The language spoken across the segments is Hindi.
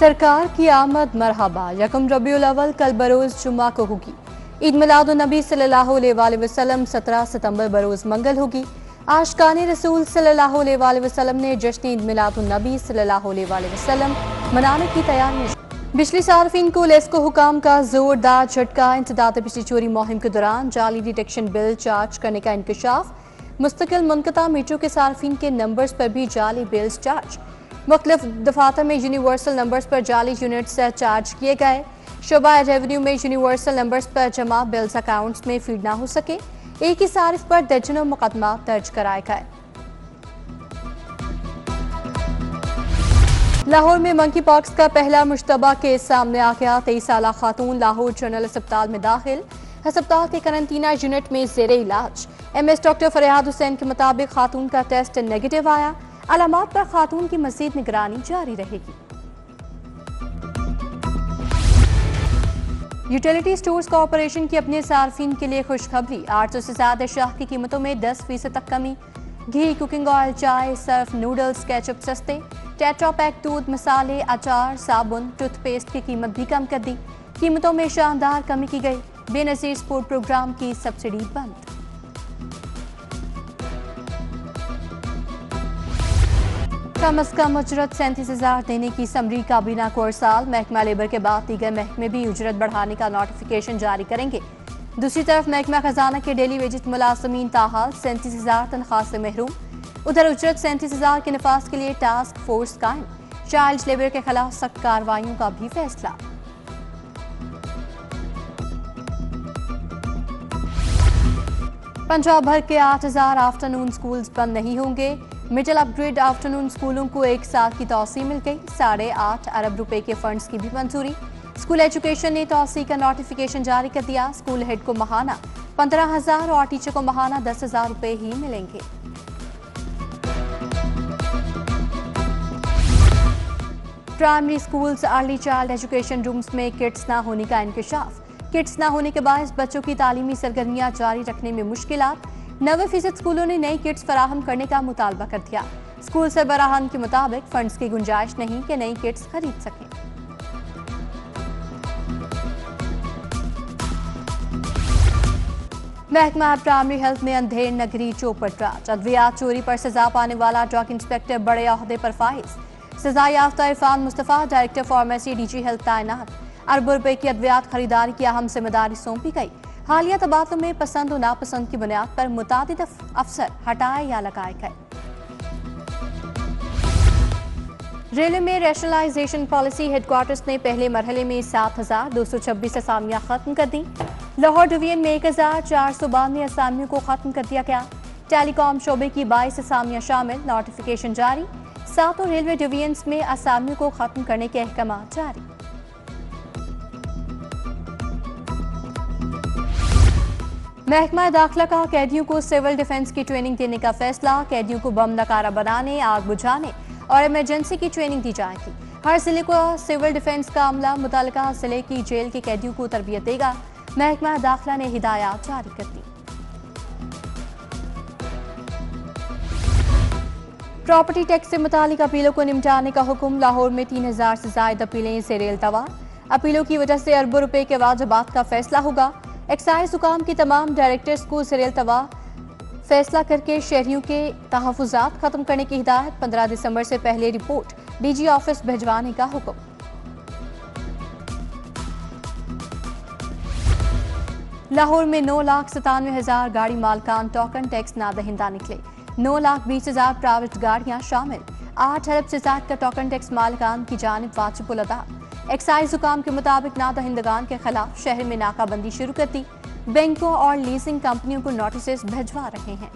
सरकार की आमद मरहबा। यकम रबीउल अव्वल कल बरोज जुम्मा को होगी। ईद मिलादुन नबी सल्लल्लाहु अलैहि वसल्लम 17 सितंबर बरोज मंगल होगी। आशिकान रसूल सल्लल्लाहु अलैहि वसल्लम ने जश्न ईद मिलादुन नबी सल्लल्लाहु अलैहि वसल्लम मनाने की तैयारी। बिजली सार्फिन को लेस्को हुकाम का जोरदार झटका। इंसदाद बिजली चोरी मुहिम के दौरान जाली डिटेक्शन बिल चार्ज करने का इंकशाफ। मुस्तकिल मुनक़ता मीटरों के सार्फिन के नंबर्स पर भी जाली बिल्स चार्ज। मुख्तलिफ दफातर में यूनिवर्सल नंबर्स पर जाली यूनिट्स चार्ज किए गए। शोबा रेवेन्यू में यूनिवर्सल नंबर्स पर जमा बिल्स अकाउंट्स में फीड ना हो सके। एक ही सारिफ पर दर्जनों मुकदमा दर्ज कराए गए। लाहौर में मंकी पॉक्स का पहला मुश्तबा केस सामने आ गया। 23 साला खातून लाहौर जनरल अस्पताल में दाखिल। अस्पताल के करंटीना यूनिट में जेरे इलाज। MS डॉक्टर फरियाद हुसैन के मुताबिक खातून का टेस्ट नेगेटिव आया। अलामात पर खातून की मजीद निगरानी जारी रहेगी। यूटिलिटी स्टोर्स कॉरपोरेशन की अपने सार्फिन के लिए खुशखबरी। 800 से ज्यादा अशिया की कीमतों में 10% तक कमी। घी, कुकिंग ऑयल, चाय, सर्फ, नूडल्स, केचप सस्ते। टेट्रा पैक दूध, मसाले, अचार, साबुन, टूथपेस्ट की कीमत भी कम कर दी। कीमतों में शानदार कमी की गई। बेनजीर स्पोर्ट प्रोग्राम की सब्सिडी बंद। कम अज कम उजरत 37,000 देने की समरी काबीना को अरसाल। महकमा लेबर के बाद दीगर महकमे भी उजरत बढ़ाने का नोटिफिकेशन जारी करेंगे। दूसरी तरफ महकमा खजाना के डेली वेजेस मुलाजमीन ताहाल 37,000 तनख्वाह से महरूम। उधर उजरत 37,000 के नफाज के लिए टास्क फोर्स कायम। चाइल्ड लेबर के खिलाफ सख्त कार्रवाइयों का भी फैसला। पंजाब भर के 8,000 आफ्टरनून स्कूल्स बंद नहीं होंगे। मिडिल अपग्रेड आफ्टरनून स्कूलों को 1 साल की तौसी मिल गई। 8.5 अरब रुपए के फंड्स की भी मंजूरी। स्कूल एजुकेशन ने तौसी का नोटिफिकेशन जारी कर दिया। स्कूल हेड को माहाना 15,000 और टीचर को माहाना 10,000 रुपए ही मिलेंगे। Primary schools early child education rooms में किट्स ना होने का इंकशाफ। किट्स ना होने के बायस बच्चों की तालीमी सरगर्मियां जारी रखने में मुश्किलात। 90% स्कूलों ने नई किट्स फराहम करने का मुतालबा कर दिया। स्कूल सरबराहान के मुताबिक फंड्स की गुंजाइश नहीं कि नई किट्स खरीद सकें। महकमा प्राइमरी हेल्थ में अंधेर नगरी चौपट राज। अद्वियात चोरी पर सजा पाने वाला ड्रग इंस्पेक्टर बड़े ओहदे पर फाइज। सजा याफ्ता Irfan Mustafa director pharmacy DG health तैनात। अरबों रुपए की अद्वियात खरीदारी की अहम जिम्मेदारी सौंपी गई। हालिया तबादलों में पसंद और नापसंद की बुनियाद पर मुतादिद अफसर हटाए या लगाए गए। रेलवे में रैशनलाइजेशन पॉलिसी। हेडक्वार्टर्स ने पहले मरहले में 7,226 असामियां खत्म कर दी। लाहौर डिवीजन में 1,492 असामियों को खत्म कर दिया गया। टेलीकॉम शोबे की 22 असामियां शामिल। नोटिफिकेशन जारी। 7 रेलवे डिवीजन्स में असामियों को खत्म करने के अहकाम जारी। महकमा दाखिला का कैदियों को सिविल डिफेंस की ट्रेनिंग देने का फैसला। कैदियों को बम नकारा बनाने, आग बुझाने और इमरजेंसी की ट्रेनिंग दी जाएगी। हर जिले को सिविल डिफेंस का अमला मुतालिका जिले की जेल के कैदियों को तरबियत देगा। महकमा दाखिला ने हिदायत जारी कर दी। प्रॉपर्टी टैक्स से मुतालिक अपीलों को निपटाने का हुक्म। लाहौर में 3,000 से ज्यादा अपीलें ज़ेरे इल्तवा। अपीलों की वजह से अरबों रुपए के वाजबात का फैसला होगा। एक्साइज हुकाम की तमाम डायरेक्टर्स को ज़ेरे इल्तवा फैसला करके शहरियों के तहफ़्फ़ुज़ात खत्म करने की हिदायत। 15 दिसंबर से पहले रिपोर्ट DG ऑफिस भिजवाने का हुक्म। लाहौर में 9,97,000 गाड़ी मालकान टोकन टैक्स नादहिंदा निकले। 9,20,000 प्राइवेट गाड़ियां शामिल। 8 अरब से ज्यादा का टोकन टैक्स मालकान की जानिब वाजिबुल अदा। एक्साइज हुकाम के मुताबिक नादहिंदगान के खिलाफ शहर में नाकाबंदी शुरू कर दी। बैंकों और लीजिंग कंपनियों को नोटिस भिजवा रहे हैं।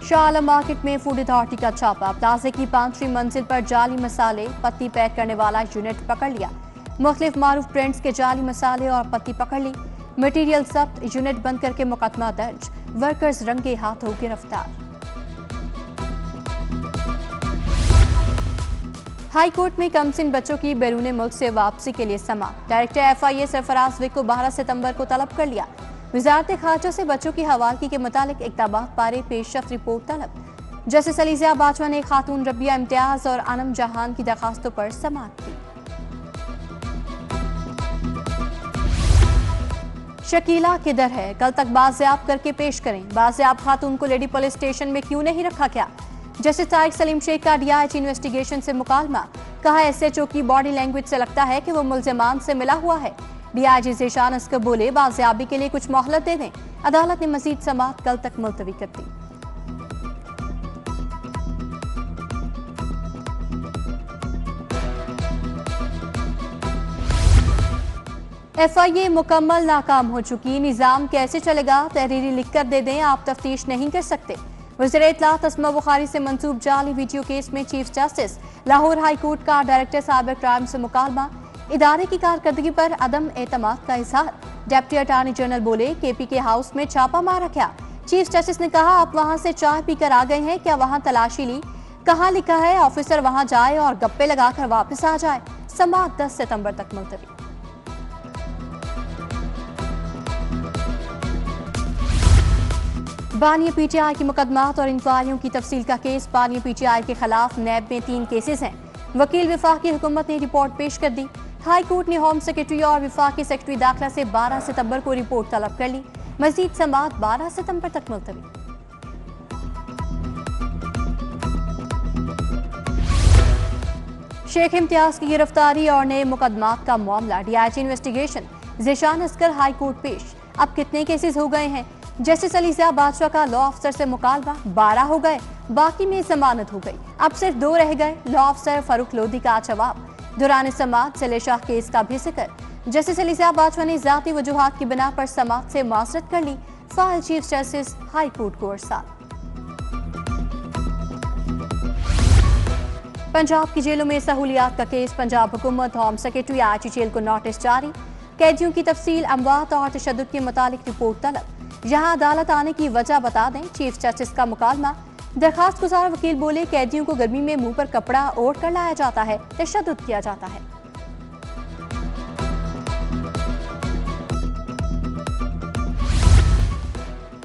शाह आलम मार्केट में फूड अथॉरिटी का छापा। प्लाजे की 5वीं मंजिल पर जाली मसाले पत्ती पैक करने वाला यूनिट पकड़ लिया। मुख्तलिफ मारूफ ब्रांड्स के जाली मसाले और पत्ती पकड़ ली। मटीरियल जब्त। यूनिट बंद करके मुकदमा दर्ज। वर्कर्स रंगे हाथों गिरफ्तार। हाई कोर्ट में कमसिन बच्चों की बैरून मुल्क से वापसी के लिए समाअत। डायरेक्टर FIA सरफराज विक को 12 सितंबर को तलब कर लिया। वजारत खारजा से बच्चों की हवालगी के मुतालिक इक़दामात बारे पेशरफ्त रिपोर्ट तलब। जस्टिस अलीज़ा बाजवा ने खातून रबिया इम्तियाज और अनम जहान की दरखास्तों पर समाअत की। शकीला किधर है, कल तक बाजियाब करके पेश करें। बाजियाब खातून को लेडी पुलिस स्टेशन में क्यों नहीं रखा गया? जस्टिस तारिक सलीम शेख का डीआईजी इन्वेस्टिगेशन से मुकालमा। कहा एसएचओ की बॉडी लैंग्वेज से लगता है कि वो मुल्जिमान से मिला हुआ है। डीआईजी ज़ीशान अस्कर बोले बाजियाबी के लिए कुछ मोहलत दे दें। अदालत ने मजीद समाअत कल तक मुलतवी कर दी। एफआईए मुकम्मल नाकाम हो चुकी, निजाम कैसे चलेगा? तहरीरी लिख कर दे दें, आप तफ्तीश नहीं कर सकते। वज़ीर इत्तलात अस्मा बुखारी से मंसूब जाली वीडियो केस में chief justice Lahore high court का डायरेक्टर साइबर क्राइम से मुकालमा। इदारे की कारकर्दगी पर अदम एतमाद का इजहार। डिप्टी अटॉर्नी जनरल बोले केपी के हाउस में छापा मारा क्या? चीफ जस्टिस ने कहा आप वहां से चाय पीकर आ गए हैं क्या? वहां तलाशी ली? कहाँ लिखा है ऑफिसर वहां जाए और गप्पे लगाकर वापस आ जाए? समाअत 10 सितंबर तक मुलतवी। बानिया पीटीआई की मुकदमात और इंक्वायरियों की तफसील का केस। बानिया पीटीआई के खिलाफ नैब में 3 केसेस हैं। वकील विफाकी हुकूमत ने रिपोर्ट पेश कर दी। हाई कोर्ट ने होम सेक्रेटरी और विफाकी सेक्रेटरी दाखिला से 12 सितंबर को रिपोर्ट तलब कर ली। मजीद समाअत 12 सितंबर तक मुलतवी। शेख इम्तियाज की गिरफ्तारी और नए मुकदमात का मामला। DIG investigation Zeeshan Oscar high court पेश। अब कितने केसेस हो गए हैं? जस्टिस अलीज़ा बादशाह का लॉ अफसर से मुकालमा। 12 हो गए, बाकी में जमानत हो गई, अब सिर्फ 2 रह गए। लॉ अफसर फारूक लोधी का जवाब। दौरान समाअत सले शाह केस का भी जिक्र। जस्टिस अलीज़ा बादशाह ने ज़ाती वजूहात की बिना पर समाअत से माजरत कर ली। File chief justice high court को अरसाल। पंजाब की जेलों में सहूलियात का केस। पंजाब हुकूमत होम सेक्रेटरी आईजी जेल को नोटिस जारी। कैदियों की तफसील, अमवात और तशद्दुद के मुतालिक रिपोर्ट तलब। यहाँ अदालत आने की वजह बता दें। चीफ जस्टिस का मुकालमा। दरखास्त गुजार वकील बोले कैदियों को गर्मी में मुंह पर कपड़ा ओढ़ कर लाया जाता है, तशद्दुद किया जाता है।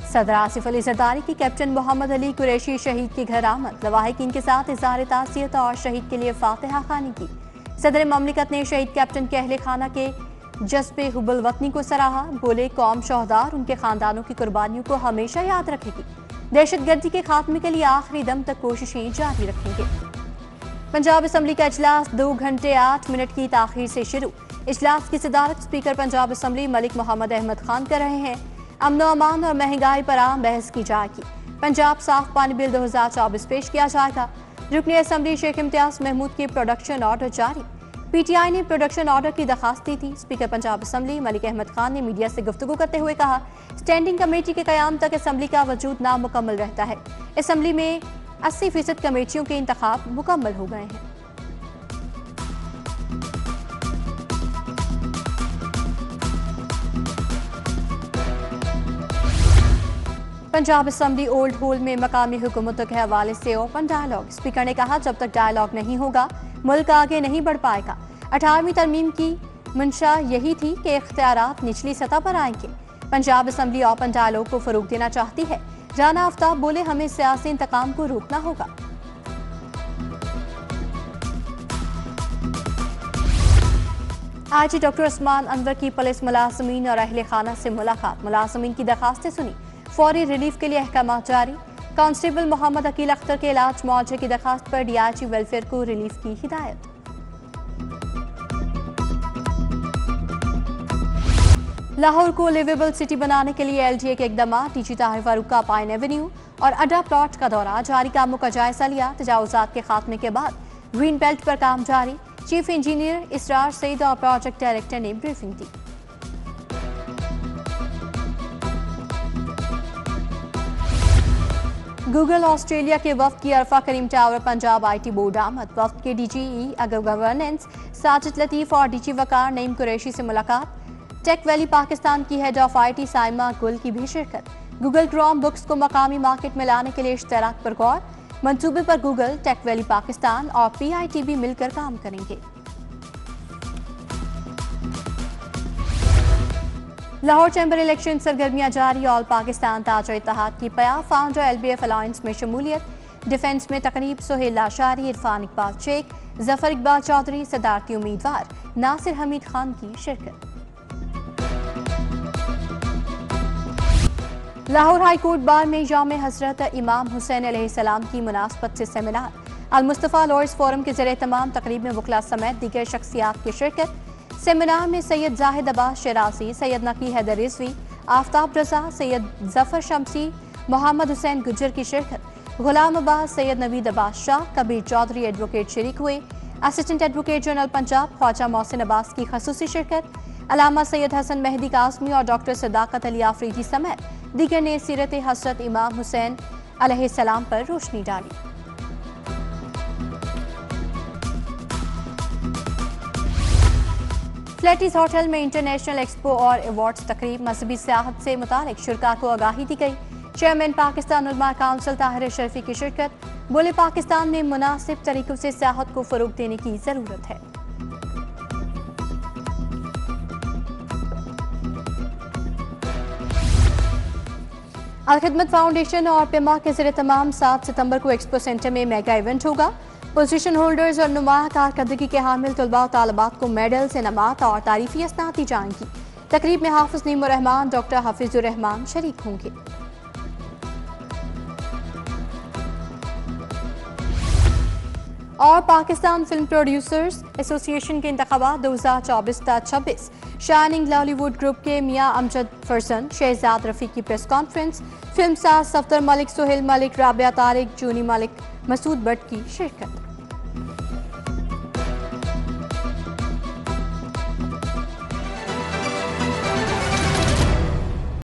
सदर आसिफ अली जरदारी की कैप्टन मोहम्मद अली कुरैशी शहीद के घर आमद। लवाहिकीन के साथ इज़हार ताज़ियत और शहीद के लिए फातिहा खानी की। सदर ममलिकत ने शहीद कैप्टन के अहले खाना के जज्बे हुब्बुल वतनी को सराहा। बोले कौम शोहदार उनके खानदानों की कुर्बानियों को हमेशा याद रखेगी। दहशतगर्दी के खात्मे के लिए आखिरी दम तक कोशिशें जारी रखेंगे। पंजाब असम्बली का इजलास 2 घंटे 8 मिनट की ताखीर से शुरू। इजलास की सदारत स्पीकर पंजाब असम्बली मलिक मोहम्मद अहमद खान कर रहे हैं। अमन अमान और महंगाई पर आम बहस की जाएगी। पंजाब साफ पानी बिल 2024 पेश किया जाएगा। रुकनी असम्बली शेख इम्तियाज महमूद के प्रोडक्शन ऑर्डर जारी। पीटीआई ने प्रोडक्शन ऑर्डर की दरखास्त दी थी। स्पीकर पंजाब असम्बली मलिक अहमद खान ने मीडिया से गुफ्तगू करते हुए कहा स्टैंडिंग कमेटी के कयाम तक असम्बली का वजूद नामुकम्मल रहता है। असम्बली में 80% कमेटियों के इंतखाब मुकम्मल हो गए हैं। पंजाब असम्बली ओल्ड होल में मकामी हुकूमतों के हवाले से ओपन डायलॉग। स्पीकर ने कहा जब तक डायलॉग नहीं होगा मुल्क आगे नहीं बढ़ पाएगा। 18वीं तरमीम की मंशा यही थी कि इख्तियारात निचली सतह पर आएंगे। पंजाब असम्बली ओपन डायलॉग को फरोग देना चाहती है। राना आफ्ताब बोले हमें सियासी इंतकाम को रोकना होगा। आज डॉक्टर उस्मान अनवर की पुलिस मुलाजमीन और अहले खाना से मुलाकात। मुलाजमीन की दरखास्तें सुनी। फौरी रिलीफ के लिए अहकाम जारी। कांस्टेबल मोहम्मद अकील अख्तर के इलाज मुआवजे की दरखास्त पर डीआईजी वेलफेयर को रिलीफ की हिदायत। लाहौर को लिवेबल सिटी बनाने के लिए एलडीए के इकदाम। डीजी ताहिर फारूक का पाइन एवेन्यू और अड्डा प्लॉट का दौरा। जारी कामों का जायजा लिया। तजावुजात के खात्मे के बाद ग्रीन बेल्ट पर काम जारी। चीफ इंजीनियर इसरार सईद और प्रोजेक्ट डायरेक्टर ने ब्रीफिंग दी। गूगल ऑस्ट्रेलिया के वफ्द की अरफा करीम टावर पंजाब आईटी बोर्ड आमद। वफ्द के डीजीई गवर्नेंस साजिद लतीफ और डीजी वकार नईम कुरैशी से मुलाकात। टेक वैली पाकिस्तान की हेड ऑफ आईटी साइमा गुल की भी शिरकत। गूगल क्रोम बुक्स को मकामी मार्केट में लाने के लिए इश्तराक पर गौर। मंसूबे पर गूगल, टेक वैली पाकिस्तान और पीआईटीबी मिलकर काम करेंगे। लाहौर चैम्बर इलेक्शन सरगर्मियां जारी। ऑल पाकिस्तान ताजर इत्तेहाद की पया फाउंडर एलबीएफ अलायंस में शमूलियत। डिफेंस में तकरीब सुहेल लाशारी, इरफान इकबाल शेख, जफर इकबाल चौधरी, सदारती उम्मीदवार नासिर हमीद खान की शिरकत। लाहौर हाई कोर्ट बार में यौम हजरत इमाम हुसैन अलैहिस्सलाम की मुनासबत से सेमिनार। अल मुस्तफ़ा लॉयर्स फोरम के ज़रिए तमाम तकरीब में वकला समेत दीगर शख्सियात की शिरकत। सेमिनार में सैयद जाहिद अब्बास शरासी, सैयद नकी हैदर रिजवी, आफ्ताब रजा, सैयद जफर शमसी, मोहम्मद हुसैन गुज्जर की शिरकत। गुलाम अब्बास, सैयद नवीद अब्बास शाह, कबीर चौधरी एडवोकेट शरीक हुए। Assistant advocate general Punjab Khawaja Mohsin Abbas की खसूसी शिरकत। अलामा सैयद हसन मेहदी कासमी और डॉक्टर सदाकत अली आफरीदी समेत दीगर ने सीरत हज़रत इमाम हुसैन अलैहिस्सलाम पर रोशनी डाली। फ्लैटिस होटल में इंटरनेशनल एक्सपो और अवार्ड्स तकरीब। मजहबी सियाहत से मुतालिक शुरका को आगाही दी गई। चेयरमैन पाकिस्तान उलमा काउंसिल ताहिर शरीफी की शिरकत। बोले, पाकिस्तान में मुनासिब तरीकों से सियाहत को फरोग देने की जरूरत है। अलखिदमत फाउंडेशन और पिमा के ज़रिए तमाम 7 सितंबर को एक्सपो सेंटर में मेगा इवेंट होगा। पोजीशन होल्डर्स और नुमाया कारकर्दगी के हामिल तलबा और तालिबात को मेडल्स, इनामात और तारीफी असनाद दी जाएंगी। तकरीब में हाफिज नीमुर रहमान, डॉक्टर हफीजुर रहमान शरीक होंगे। और पाकिस्तान फिल्म प्रोड्यूसर्स एसोसिएशन के इंतखाबात 2024-26 शाइनिंग लॉलीवुड ग्रुप के मियां अमजद फरजंद, शहजाद रफ़ी की press conference. Film star Safdar Malik, Suhail Malik, Rabia Tariq, Juni Malik, Masood Bhatt की शिरकत।